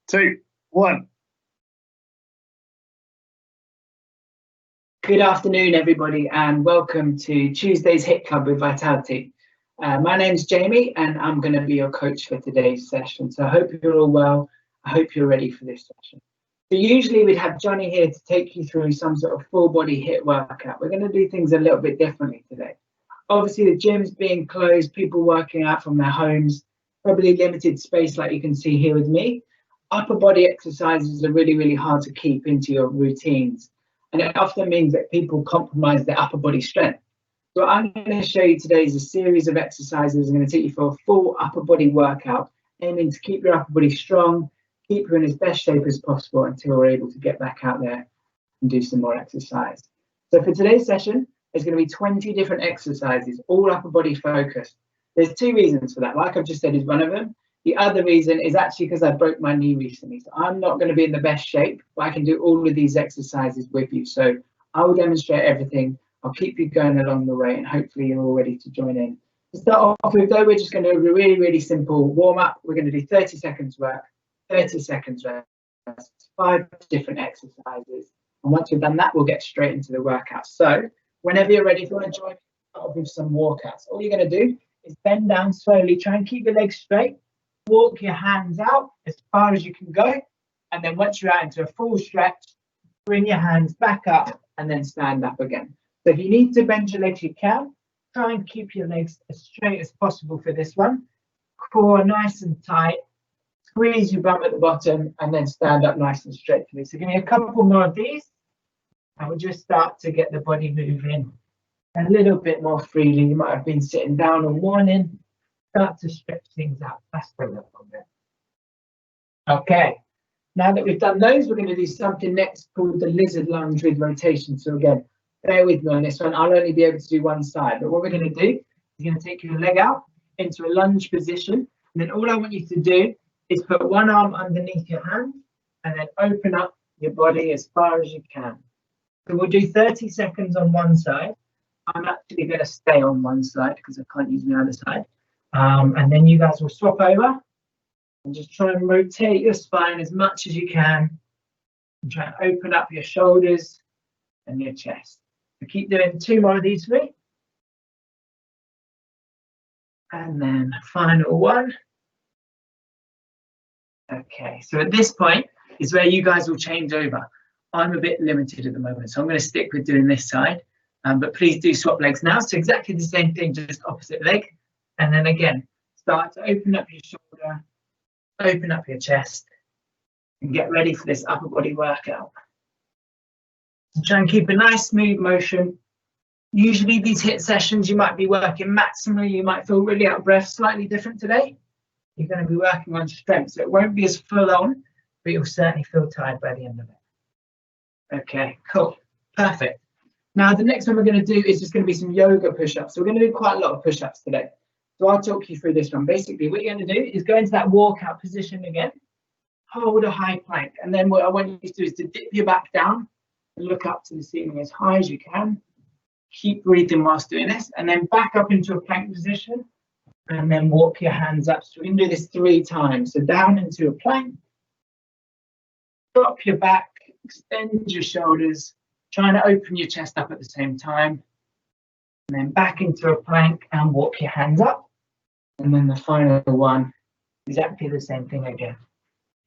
2, 1. Good afternoon, everybody, and welcome to Tuesday's HIIT Club with Vitality. My name's Jamie, and I'm going to be your coach for today's session. So I hope you're all well. I hope you're ready for this session. So usually we'd have Johnny here to take you through some sort of full body HIIT workout. We're going to do things a little bit differently today. Obviously, the gym's being closed, people working out from their homes, probably limited space like you can see here with me. Upper body exercises are really, really hard to keep into your routines. And it often means that people compromise their upper body strength. So what I'm going to show you today is a series of exercises. I'm going to take you for a full upper body workout, aiming to keep your upper body strong, keep you in as best shape as possible until we're able to get back out there and do some more exercise. So for today's session, there's going to be 20 different exercises, all upper body focused. There's two reasons for that. Like I've just said is one of them. The other reason is actually because I broke my knee recently. So I'm not going to be in the best shape, but I can do all of these exercises with you. So I will demonstrate everything. I'll keep you going along the way, and hopefully you're all ready to join in. To start off with, though, we're just going to do a really, really simple warm up. We're going to do 30 seconds work, 30 seconds rest, 5 different exercises. And once we've done that, we'll get straight into the workout. So whenever you're ready, if you want to join me, start off with some walkouts. All you're going to do is bend down slowly, try and keep your legs straight. Walk your hands out as far as you can go, and then once you're out into a full stretch, bring your hands back up and then stand up again. So if you need to bend your legs, you can. Try and keep your legs as straight as possible for this one. Core nice and tight. Squeeze your bum at the bottom and then stand up nice and straight for me. So give me a couple more of these, and we'll just start to get the body moving a little bit more freely. You might have been sitting down all morning. Start to stretch things out faster a little bit. Okay, now that we've done those, we're going to do something next called the lizard lunge with rotation. So again, bear with me on this one. I'll only be able to do one side, but what we're going to do is going to take your leg out into a lunge position, and then all I want you to do is put one arm underneath your hand and then open up your body as far as you can. So we'll do 30 seconds on one side. I'm actually going to stay on one side because I can't use my other side. And then you guys will swap over and just try and rotate your spine as much as you can and try and open up your shoulders and your chest. So keep doing 2 more of these for me. And then final one. Okay, so at this point is where you guys will change over. I'm a bit limited at the moment, so I'm going to stick with doing this side. But please do swap legs now. So exactly the same thing, just opposite leg. And then again, start to open up your shoulder, open up your chest, and get ready for this upper body workout. So try and keep a nice smooth motion. Usually these HIIT sessions, you might be working maximally, you might feel really out of breath, slightly different today. You're going to be working on strength, so it won't be as full on, but you'll certainly feel tired by the end of it. Okay, cool, perfect. Now the next one we're going to do is just going to be some yoga push-ups. So we're going to do quite a lot of push-ups today. So I'll talk you through this one. Basically, what you're going to do is go into that walkout position again, hold a high plank, and then what I want you to do is to dip your back down and look up to the ceiling as high as you can. Keep breathing whilst doing this, and then back up into a plank position, and then walk your hands up. So we can do this 3 times. So down into a plank, drop your back, extend your shoulders, trying to open your chest up at the same time, and then back into a plank and walk your hands up. And then the final one, exactly the same thing again.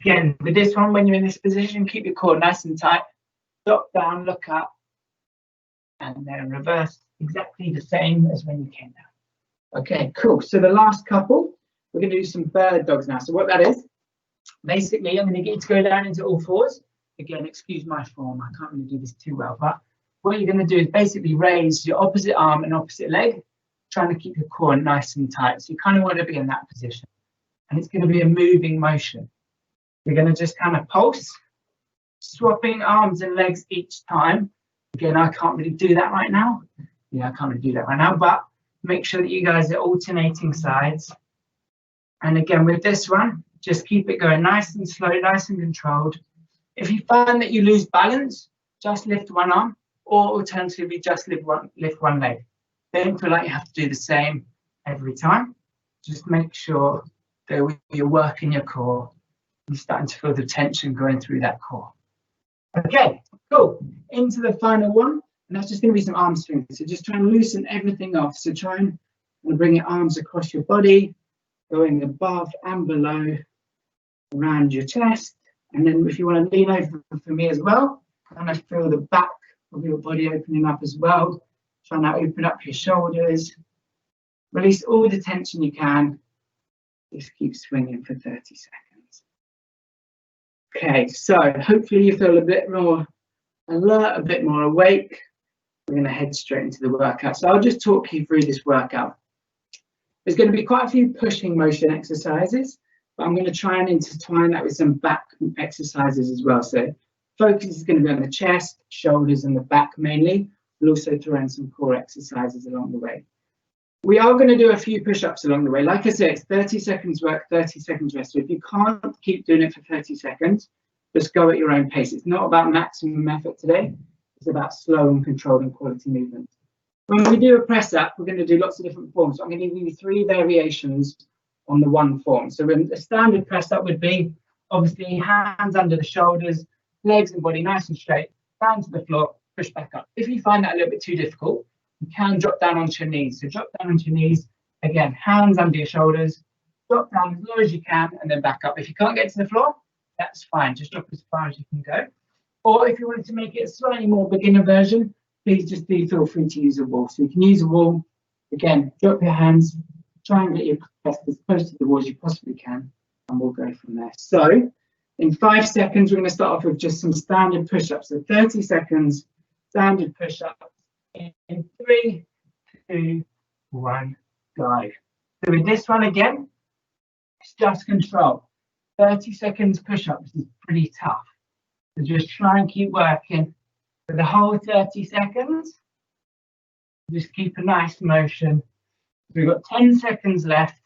Again, with this one, when you're in this position, keep your core nice and tight. Drop down, look up, and then reverse exactly the same as when you came down. Okay, cool. So the last couple, we're going to do some bird dogs now. So what that is, basically, I'm going to get you to go down into all fours. Again, excuse my form, I can't really do this too well, but what you're going to do is basically raise your opposite arm and opposite leg, trying to keep your core nice and tight. So you kind of want to be in that position. And it's going to be a moving motion. You're going to just kind of pulse, swapping arms and legs each time. Again, I can't really do that right now. Yeah, I can't really do that right now, but make sure that you guys are alternating sides. And again, with this one, just keep it going nice and slow, nice and controlled. If you find that you lose balance, just lift one arm, or alternatively, just lift one leg. Don't feel like you have to do the same every time. Just make sure that you're working your core I'm starting to feel the tension going through that core. Okay, cool. Into the final one, and that's just going to be some arm swings. So just try and loosen everything off. So try and bring your arms across your body, going above and below, around your chest. And then if you want to lean over for me as well, kind of feel the back of your body opening up as well. Try and open up your shoulders. Release all the tension you can. Just keep swinging for 30 seconds. Okay, so hopefully you feel a bit more alert, a bit more awake. We're going to head straight into the workout. So I'll just talk you through this workout. There's going to be quite a few pushing motion exercises, but I'm going to try and intertwine that with some back exercises as well. So focus is going to be on the chest, shoulders, and the back mainly. We'll also throw in some core exercises along the way. We are going to do a few push-ups along the way. Like I said, it's 30 seconds work, 30 seconds rest. So if you can't keep doing it for 30 seconds, just go at your own pace. It's not about maximum effort today. It's about slow and controlled and quality movement. When we do a press up, we're going to do lots of different forms. So I'm going to give you 3 variations on the one form. So a standard press up would be obviously hands under the shoulders, legs and body nice and straight, down to the floor, push back up. If you find that a little bit too difficult, you can drop down onto your knees. So drop down onto your knees, again, hands under your shoulders, drop down as low as you can, and then back up. If you can't get to the floor, that's fine. Just drop as far as you can go. Or if you wanted to make it a slightly more beginner version, please just feel free to use a wall. So you can use a wall. Again, drop your hands, try and get your chest as close to the wall as you possibly can, and we'll go from there. So in 5 seconds, we're going to start off with just some standard push-ups. So 30 seconds, standard push-ups. In 3, 2, 1, go. So with this one again, it's just control. 30 seconds push-ups is pretty tough. So just try and keep working for the whole 30 seconds. Just keep a nice motion. We've got 10 seconds left.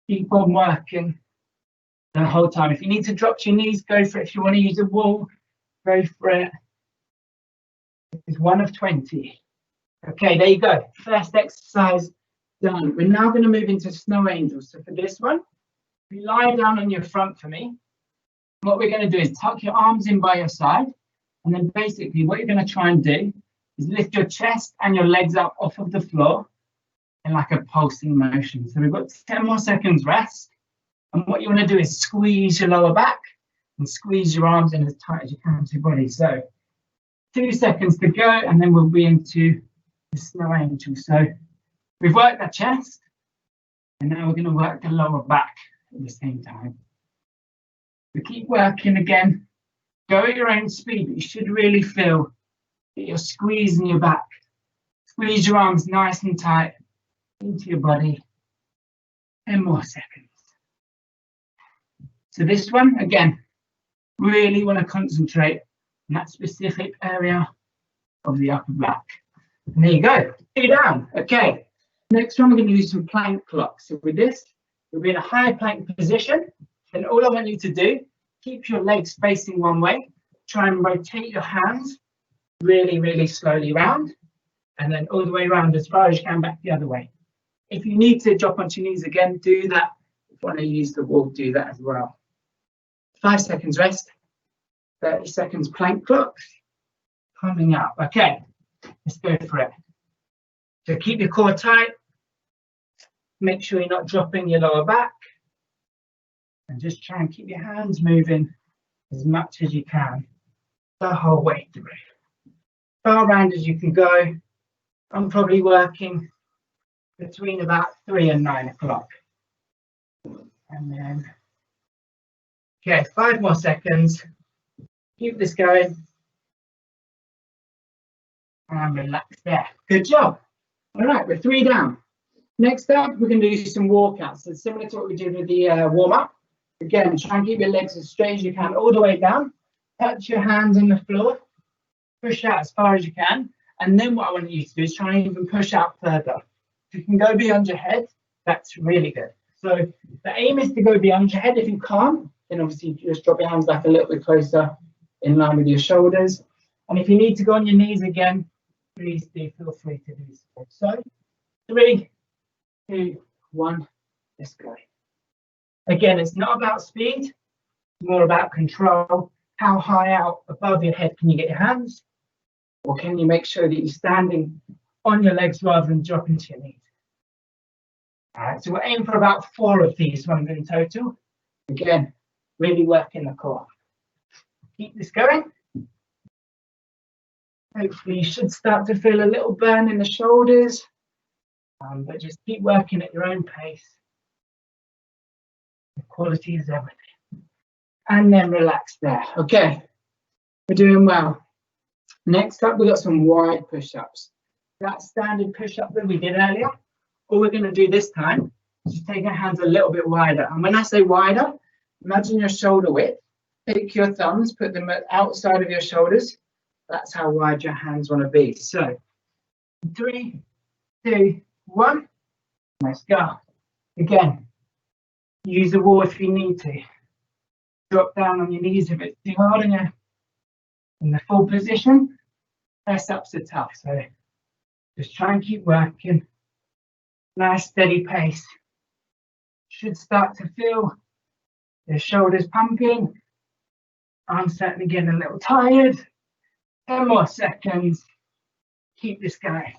Keep on working the whole time. If you need to drop to your knees, go for it. If you want to use a wall, go for it. It's 1 of 20. Okay, there you go. First exercise done. We're now going to move into snow angels. So for this one, if you lie down on your front for me, what we're going to do is tuck your arms in by your side. And then basically what you're going to try and do is lift your chest and your legs up off of the floor in like a pulsing motion. So we've got 10 more seconds rest. And what you want to do is squeeze your lower back and squeeze your arms in as tight as you can to your body. So 2 seconds to go, and then we'll be into the snow angel. So we've worked that chest, and now we're going to work the lower back at the same time. We keep working again. Go at your own speed, but you should really feel that you're squeezing your back. Squeeze your arms nice and tight into your body. 10 more seconds. So this one, again, really want to concentrate on that specific area of the upper back. And there you go, 2 down. Okay, next one, we're going to do some plank clocks. So with this, you'll be in a high plank position. And all I want you to do, keep your legs facing one way. Try and rotate your hands really, really slowly around. And then all the way around as far as you can back the other way. If you need to drop onto your knees again, do that. If you want to use the wall, do that as well. 5 seconds rest. 30 seconds plank clocks. Coming up. Okay, let's go for it. So keep your core tight. Make sure you're not dropping your lower back. And just try and keep your hands moving as much as you can the whole way through. Far around as you can go. I'm probably working between about 3 and 9 o'clock. And then, okay, 5 more seconds. Keep this going. And relax there. Good job. All right, we're 3 down. Next up, we're going to do some walkouts. So similar to what we did with the warm-up. Again, try and keep your legs as straight as you can all the way down. Touch your hands on the floor. Push out as far as you can. And then what I want you to do is try and even push out further. If you can go beyond your head, that's really good. So the aim is to go beyond your head. If you can't, then obviously just drop your hands back a little bit closer in line with your shoulders. And if you need to go on your knees again, please do feel free to do so. So 3, 2, 1, let's go. Again, it's not about speed. It's more about control. How high out above your head can you get your hands? Or can you make sure that you're standing on your legs rather than dropping to your knees? All right, so we're aiming for about 4 of these ones in total. Again, really working the core. Keep this going. Hopefully you should start to feel a little burn in the shoulders, but just keep working at your own pace. The quality is everything. And then relax there. Okay, we're doing well. Next up, we've got some wide push-ups. That standard push-up that we did earlier, all we're going to do this time is just take our hands a little bit wider. And when I say wider, imagine your shoulder width. Take your thumbs, put them outside of your shoulders. That's how wide your hands want to be. So 3, 2, 1. Let's go. Again, use the wall if you need to. Drop down on your knees if it's too hard and you're in the full position. Press ups are tough, so just try and keep working. Nice steady pace. Should start to feel the shoulders pumping. I'm certainly getting a little tired. 10 more seconds. Keep this going.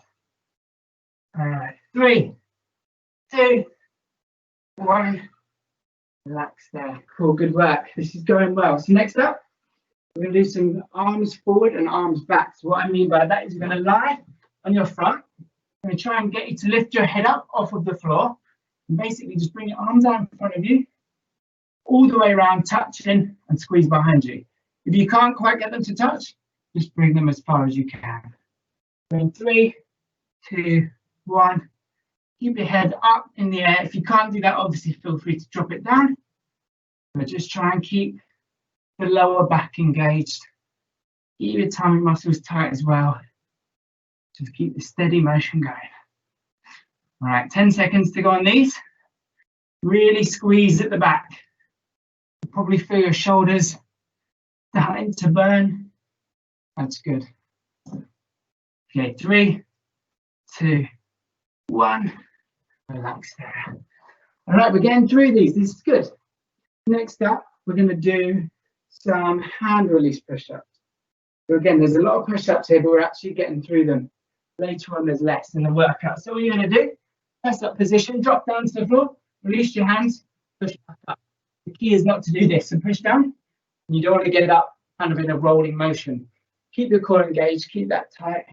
All right, 3, 2, 1. Relax there. Cool, good work. This is going well. So next up, we're going to do some arms forward and arms back. So what I mean by that is you're going to lie on your front. I'm going to try and get you to lift your head up off of the floor. And basically just bring your arms out in front of you, all the way around, touching and squeeze behind you. If you can't quite get them to touch, just bring them as far as you can. In 3, 2, 1. Keep your head up in the air. If you can't do that, obviously feel free to drop it down. But just try and keep the lower back engaged. Keep your tummy muscles tight as well. Just keep the steady motion going. All right, 10 seconds to go on these. Really squeeze at the back. You probably feel your shoulders starting to burn. That's good. Okay, 3, 2, 1. Relax there. All right, we're getting through these. This is good. Next up, we're going to do some hand release push-ups. So again, there's a lot of push-ups here, but we're actually getting through them. Later on, there's less in the workout. So what you're going to do, press up position, drop down to the floor, release your hands, push back up. The key is not to do this. So push down. You don't want to get up kind of in a rolling motion. Keep your core engaged, keep that tight.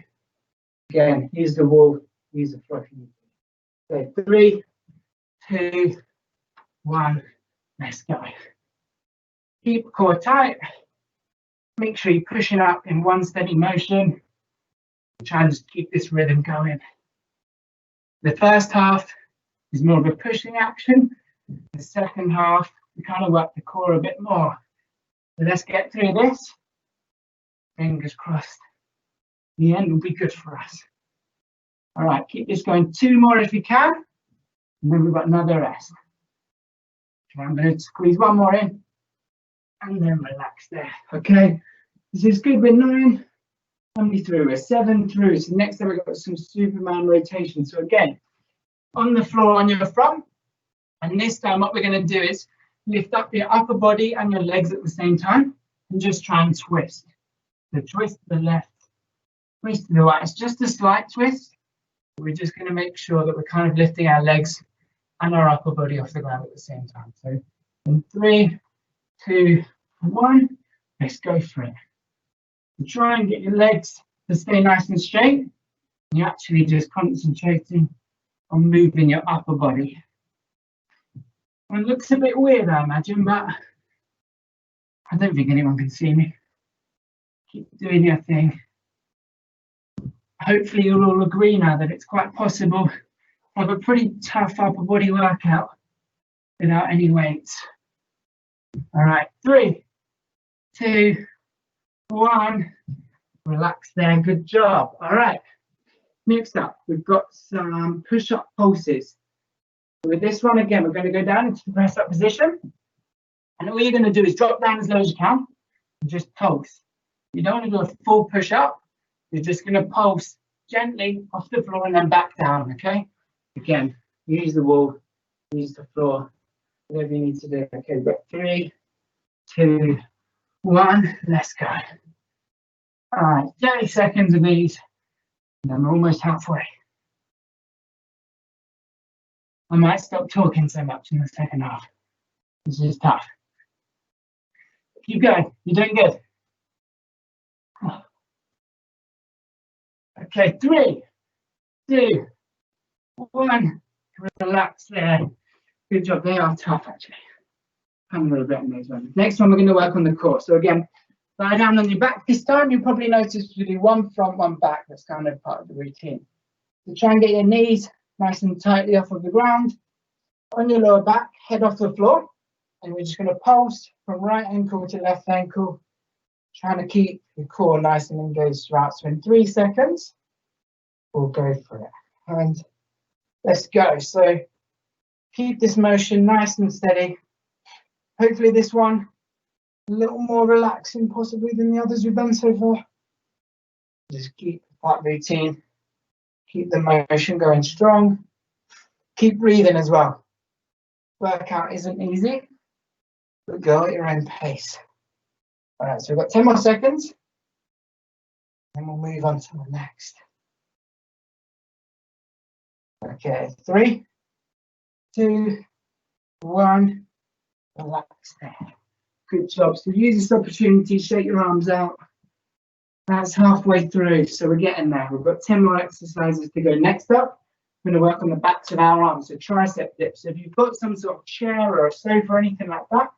Again, use the wall, use the floor if you need to. So 3, 2, 1, let's go. Keep core tight. Make sure you're pushing up in one steady motion. Try and just keep this rhythm going. The first half is more of a pushing action. The second half, we kind of work the core a bit more. So let's get through this. Fingers crossed. The end will be good for us. All right, keep this going. 2 more if you can. And then we've got another rest. Okay, I'm going to squeeze 1 more in. And then relax there. Okay, this is good. We're 9. How many through? We're 7 through. So next time we've got some Superman rotation. So again, on the floor on your front. And this time what we're going to do is lift up your upper body and your legs at the same time. And just try and twist. So twist to the left, twist to the right. It's just a slight twist. We're just going to make sure that we're kind of lifting our legs and our upper body off the ground at the same time. So in 3, 2, 1, let's go for it. And try and get your legs to stay nice and straight. And you're actually just concentrating on moving your upper body. And it looks a bit weird, I imagine, but I don't think anyone can see me. Keep doing your thing. Hopefully you'll all agree now that it's quite possible to have a pretty tough upper body workout without any weights. All right, 3, 2, 1. Relax there, good job. All right, next up, we've got some push-up pulses. With this one, again, we're going to go down into the press-up position. And all you're going to do is drop down as low as you can and just pulse. You don't want to do a full push-up. You're just going to pulse gently off the floor and then back down, okay? Again, use the wall, use the floor, whatever you need to do. Okay, we've got 3, 2, 1, let's go. All right, 30 seconds of these, and I'm almost halfway. I might stop talking so much in the second half. This is tough. Keep going, you're doing good. Okay, 3, 2, 1, relax there. Good job, they are tough actually. I'm a little bit on those ones. Next one, we're going to work on the core. So again, lie down on your back. This time, you'll probably notice we do one front, one back. That's kind of part of the routine. So try and get your knees nice and tightly off of the ground. On your lower back, head off the floor. And we're just going to pulse from right ankle to left ankle, trying to keep your core nice and engaged throughout. So in 3 seconds, we'll go for it. And let's go. So keep this motion nice and steady. Hopefully this one a little more relaxing possibly than the others we've done so far. Just keep that routine. Keep the motion going strong. Keep breathing as well. Workout isn't easy, but go at your own pace. All right, so we've got 10 more seconds. And we'll move on to the next. Okay, 3, 2, 1. Relax there. Good job. So use this opportunity, shake your arms out. That's halfway through, so we're getting there. We've got 10 more exercises to go. Next up, we're going to work on the backs of our arms, so tricep dips. So if you've got some sort of chair or a sofa or anything like that,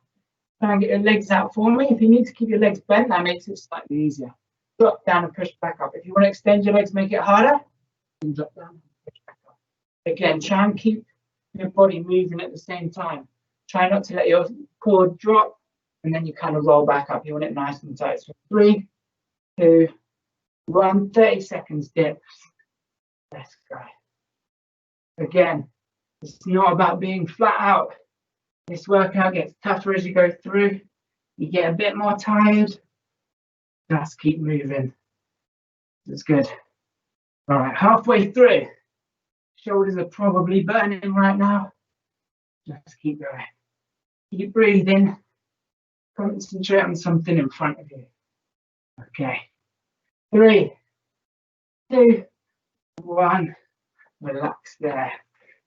try and get your legs out for me. If you need to keep your legs bent, that makes it slightly easier. Drop down and push back up. If you want to extend your legs, make it harder, then drop down and push back up. Again, try and keep your body moving at the same time. Try not to let your core drop, and then you kind of roll back up. You want it nice and tight. So 3, 2, 1, 30 seconds dips. Let's go. Again, it's not about being flat out. This workout gets tougher as you go through. You get a bit more tired. Just keep moving. That's good. All right, halfway through. Shoulders are probably burning right now. Just keep going. Keep breathing. Concentrate on something in front of you. Okay. 3, 2, 1. Relax there.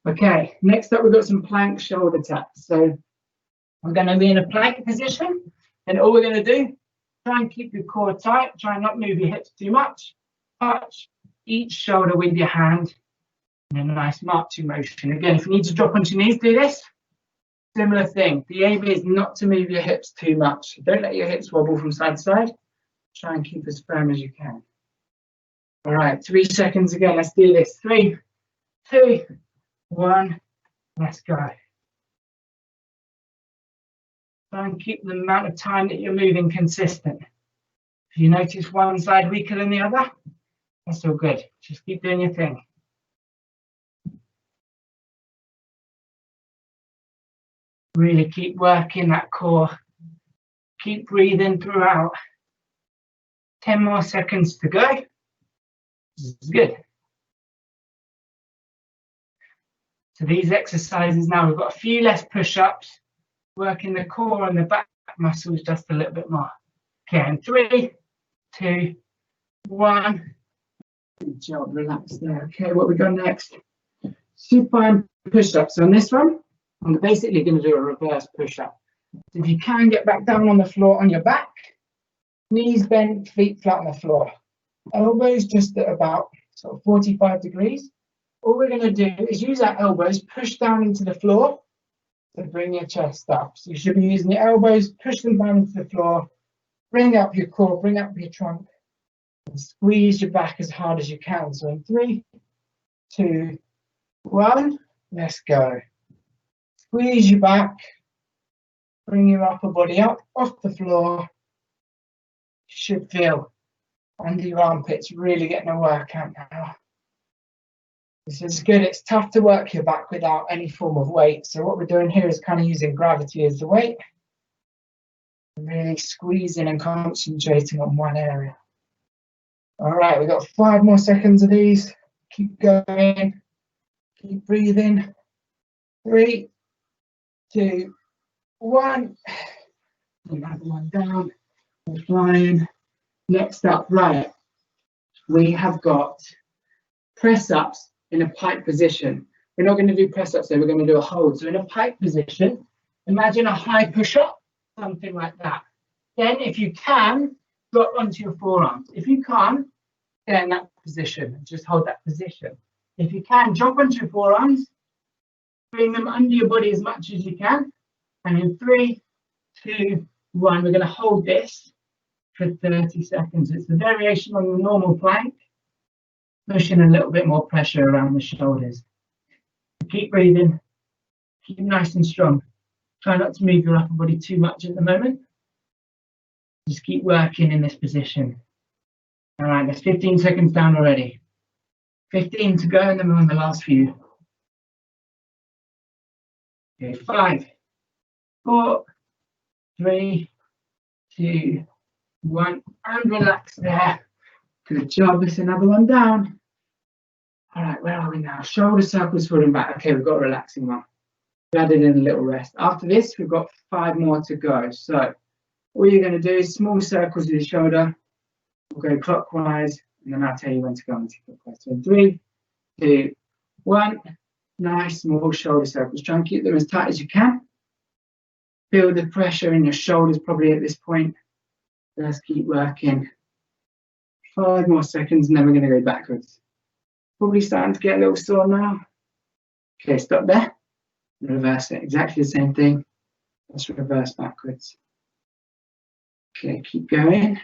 Okay. Next up, we've got some plank shoulder taps. So I'm going to be in a plank position, and all we're going to do, try and keep your core tight. Try and not move your hips too much. Touch each shoulder with your hand in a nice marching motion. Again, if you need to drop onto your knees, do this. Similar thing. The aim is not to move your hips too much. Don't let your hips wobble from side to side. Try and keep as firm as you can. All right, 3 seconds again. Let's do this. 3, 2, 1. Let's go. Try and keep the amount of time that you're moving consistent. If you notice one side weaker than the other, that's all good. Just keep doing your thing. Really keep working that core. Keep breathing throughout. 10 more seconds to go. This is good. So these exercises now, we've got a few less push-ups, working the core and the back muscles just a little bit more. Okay, and 3, 2, 1. Good job, relax there. Okay, what we got next? Supine push-ups. So on this one, I'm basically going to do a reverse push-up. So if you can get back down on the floor on your back, knees bent, feet flat on the floor. Elbows just at about sort of 45 degrees. All we're going to do is use our elbows, push down into the floor to bring your chest up. So you should be using your elbows, push them down into the floor, bring up your core, bring up your trunk, and squeeze your back as hard as you can. So in 3, 2, 1, let's go. Squeeze your back, bring your upper body up off the floor. You should feel under your armpits really getting a workout now. This is good. It's tough to work your back without any form of weight. So what we're doing here is kind of using gravity as the weight. Really squeezing and concentrating on one area. All right, we've got 5 more seconds of these. Keep going. Keep breathing. 3, 2, 1. Another one down. We're flying. Next up, right, we have got press ups in a pike position. We're not going to do press ups, so we're going to do a hold. So in a pike position, imagine a high push up, something like that. Then, if you can, drop onto your forearms. If you can't, stay in that position and just hold that position. If you can, jump onto your forearms, bring them under your body as much as you can. And in 3, 2, 1, we're going to hold this for 30 seconds. It's a variation on the normal plank, pushing a little bit more pressure around the shoulders. Keep breathing, keep nice and strong. Try not to move your upper body too much at the moment. Just keep working in this position. All right, there's 15 seconds down already. 15 to go, and then we're on the last few. Okay, 5, 4, 3, 2, 1, and relax there. Good job. There's another one down. All right, where are we now? Shoulder circles forward and back. Okay, we've got a relaxing one. We added in a little rest. After this, we've got 5 more to go. So all you're going to do is small circles with your shoulder. We'll go clockwise, and then I'll tell you when to go anti-clockwise. So 3, 2, 1. Nice small shoulder circles. Try and keep them as tight as you can. Feel the pressure in your shoulders probably at this point. Let's keep working. 5 more seconds, and then we're going to go backwards. Probably starting to get a little sore now. Okay, stop there. Reverse it. Exactly the same thing. Let's reverse backwards. Okay, keep going.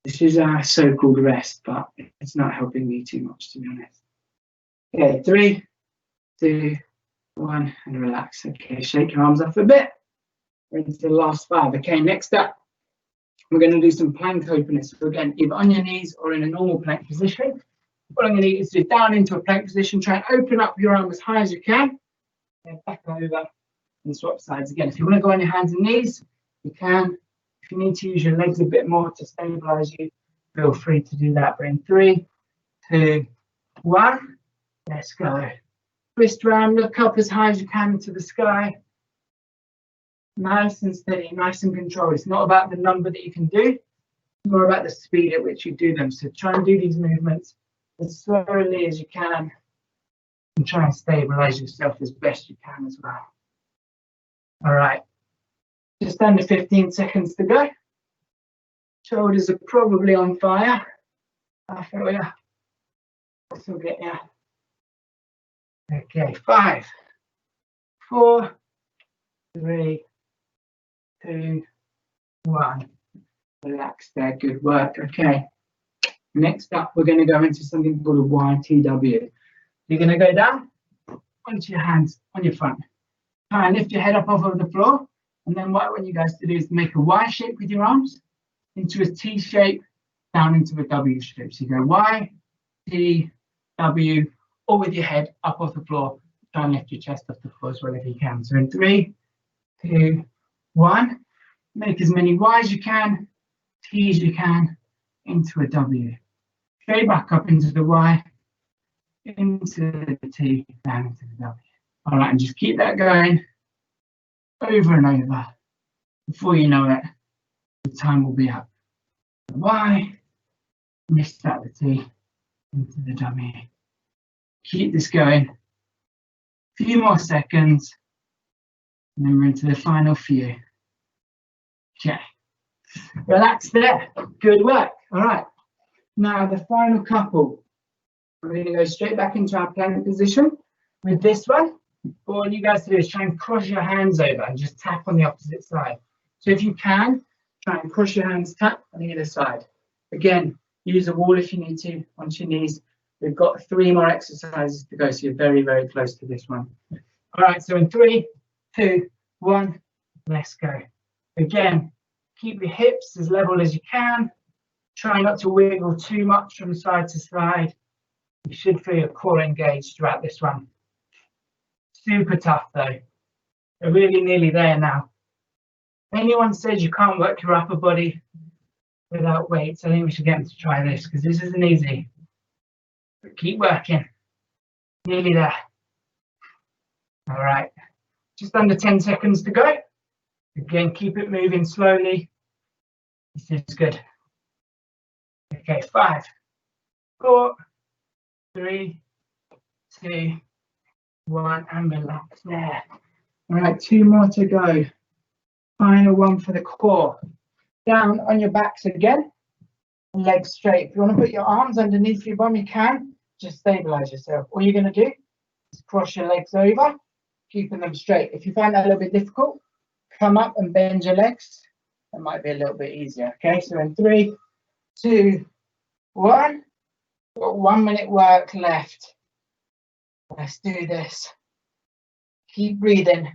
This is our so-called rest, but it's not helping me too much, to be honest. Okay, 3, 2, 1, and relax. Okay, shake your arms off a bit. We're into the last 5. Okay, next up, we're going to do some plank openers. So again, either on your knees or in a normal plank position. What I'm going to do is sit down into a plank position. Try and open up your arm as high as you can. And back over and swap sides again. If you want to go on your hands and knees, you can. If you need to use your legs a bit more to stabilize you, feel free to do that. But in 3, 2, 1, let's go. Twist around, look up as high as you can into the sky. Nice and steady, nice and controlled. It's not about the number that you can do, it's more about the speed at which you do them. So try and do these movements as slowly as you can and try and stabilize yourself as best you can as well. All right, just under 15 seconds to go. Shoulders are probably on fire. I feel ya. This will get ya. Okay, 5, 4, 3, 2, 1. Relax there, good work. Okay, next up, we're going to go into something called a YTW. You're going to go down onto your hands on your front. Try and lift your head up off of the floor. And then what I want you guys to do is make a Y shape with your arms into a T shape, down into a W shape. So you go Y, T, W, or with your head up off the floor. Try and lift your chest off the floor as well if you can. So in 3, 2, 1, make as many Y's as you can, T as you can, into a W. Straight back up into the Y, into the T, down into the W. All right, and just keep that going over and over. Before you know it, the time will be up. The Y, missed out the T, into the W. Keep this going. A few more seconds, and then we're into the final few. Okay, relax there. Good work. All right, now the final couple. We're going to go straight back into our plank position with this one. All you guys do is try and cross your hands over and just tap on the opposite side. So if you can, try and cross your hands, tap on the other side. Again, use a wall if you need to, onto your knees. We've got 3 more exercises to go, so you're very, very close to this one. All right, so in 3, 2, 1, let's go. Again, keep your hips as level as you can. Try not to wiggle too much from side to side. You should feel your core engaged throughout this one. Super tough though. We're really nearly there now. Anyone says you can't work your upper body without weights, I think we should get them to try this because this isn't easy. But keep working. Nearly there. All right. Just under 10 seconds to go. Again, keep it moving slowly. This is good. Okay, 5, 4, 3, 2, 1, and relax there. All right, 2 more to go. Final one for the core. Down on your backs again, legs straight. If you want to put your arms underneath your bum, you can. Just stabilize yourself. All you're going to do is cross your legs over, keeping them straight. If you find that a little bit difficult, come up and bend your legs. That might be a little bit easier. Okay, so in 3, 2, 1. Got 1 minute work left. Let's do this. Keep breathing.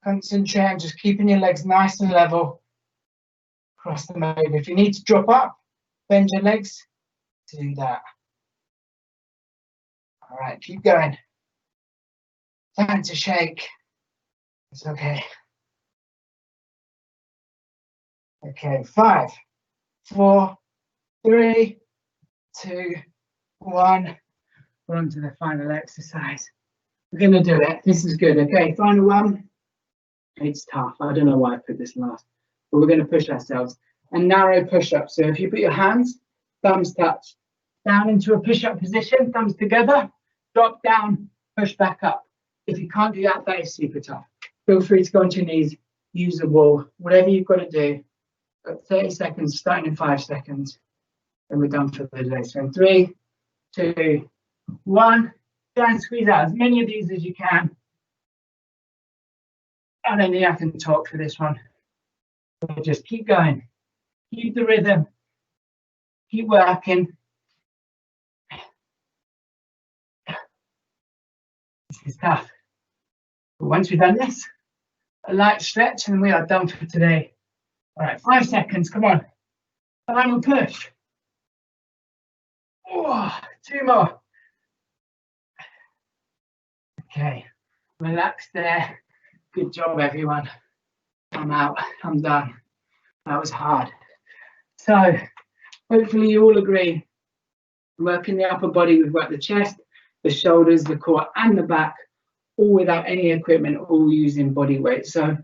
Concentrate on just keeping your legs nice and level. Cross them over. If you need to drop up, bend your legs, do that. All right, keep going. Time to shake. It's okay. Okay, 5, 4, 3, 2, 1. We're on to the final exercise. We're going to do it. This is good. Okay, final one. It's tough. I don't know why I put this last, but we're going to push ourselves. A narrow push-up. So if you put your hands, thumbs touch, down into a push-up position, thumbs together, drop down, push back up. If you can't do that, that is super tough. Feel free to go onto your knees, use the wall, whatever you've got to do. Got 30 seconds, starting in 5 seconds, and we're done for the day. So in 3, 2, 1, try and squeeze out as many of these as you can. I don't think I can talk for this one. So just keep going. Keep the rhythm. Keep working. This is tough. But once we've done this, a light stretch and we are done for today. All right, 5 seconds, come on. Final push. Oh, 2 more. Okay, relax there. Good job, everyone. I'm out, I'm done. That was hard. So, hopefully you all agree. Working the upper body, we've worked the chest, the shoulders, the core, and the back, all without any equipment, all using body weight. So,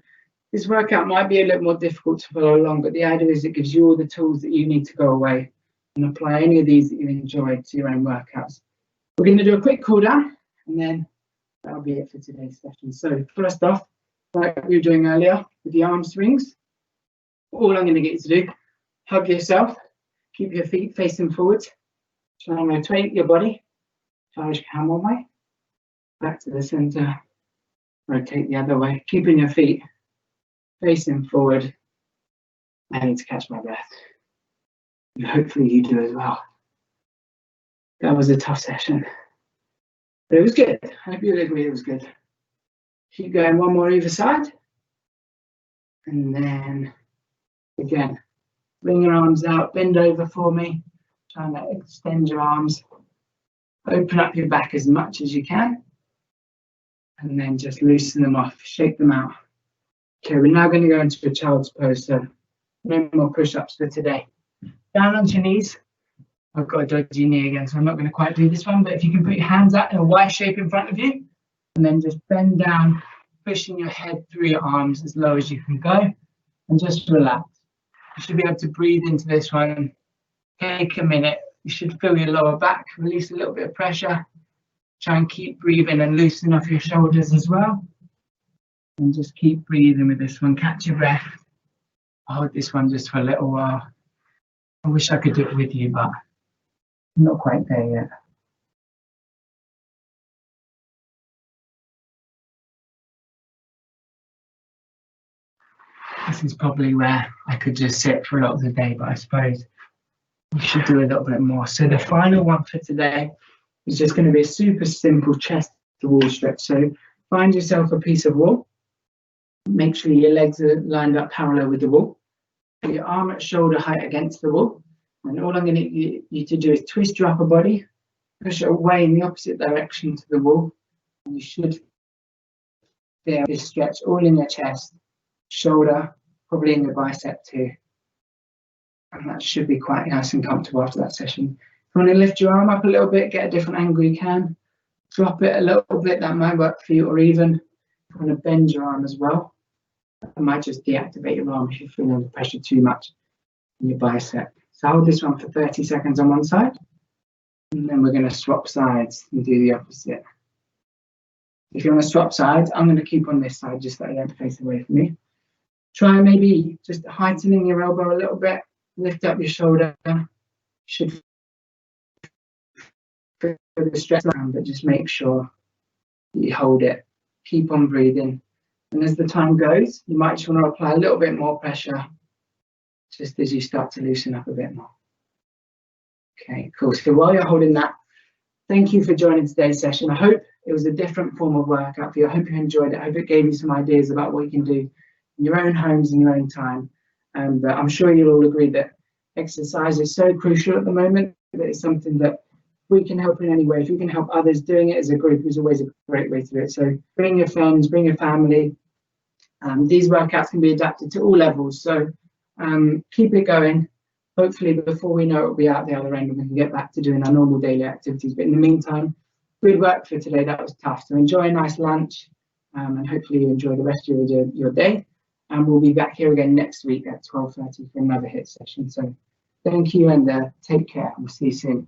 this workout might be a little more difficult to follow along, but the idea is it gives you all the tools that you need to go away and apply any of these that you enjoyed to your own workouts. We're going to do a quick cool down, and then that'll be it for today's session. So first off, like we were doing earlier with the arm swings, all I'm going to get you to do, hug yourself, keep your feet facing forwards, try and rotate your body, charge your hand one way, back to the center, rotate the other way, keeping your feet facing forward. I need to catch my breath. And hopefully you do as well. That was a tough session, but it was good. I hope you'll agree it was good. Keep going, 1 more either side. And then again, bring your arms out, bend over for me. Try and extend your arms. Open up your back as much as you can. And then just loosen them off, shake them out. Okay, we're now going to go into a child's pose, so no more push-ups for today. Down onto your knees. I've got a dodgy knee again, so I'm not going to quite do this one, but if you can put your hands out in a Y shape in front of you, and then just bend down, pushing your head through your arms as low as you can go, and just relax. You should be able to breathe into this one. Take a minute. You should feel your lower back, release a little bit of pressure. Try and keep breathing and loosen off your shoulders as well. And just keep breathing with this one. Catch your breath. I'll hold this one just for a little while. I wish I could do it with you, but I'm not quite there yet. This is probably where I could just sit for a lot of the day, but I suppose we should do a little bit more. So the final one for today is just going to be a super simple chest to wall stretch. So find yourself a piece of wall. Make sure your legs are lined up parallel with the wall. Put your arm at shoulder height against the wall. And all I'm going to get you to do is twist your upper body, push it away in the opposite direction to the wall. And you should be able to stretch all in your chest, shoulder, probably in your bicep too. And that should be quite nice and comfortable after that session. If you want to lift your arm up a little bit, get a different angle you can. Drop it a little bit, that might work for you, or even if you want to bend your arm as well. I might just deactivate your arm if you're feeling the pressure too much in your bicep. So hold this one for 30 seconds on one side, and then we're going to swap sides and do the opposite. If you want to swap sides, I'm going to keep on this side just so you don't face away from me. Try maybe just heightening your elbow a little bit, lift up your shoulder. Should feel the stretch down, but just make sure you hold it. Keep on breathing. And as the time goes, you might just want to apply a little bit more pressure just as you start to loosen up a bit more. Okay, cool. So while you're holding that, thank you for joining today's session. I hope it was a different form of workout for you. I hope you enjoyed it. I hope it gave you some ideas about what you can do in your own homes, in your own time. But I'm sure you'll all agree that exercise is so crucial at the moment that it's something that we can help in any way. If you can help others, doing it as a group is always a great way to do it. So bring your friends, bring your family. These workouts can be adapted to all levels. So keep it going. Hopefully before we know it, we'll be out the other end and we can get back to doing our normal daily activities. But in the meantime, good work for today. That was tough. So enjoy a nice lunch and hopefully you enjoy the rest of your day. And we'll be back here again next week at 12:30 for another HIIT session. So thank you and take care. We'll see you soon.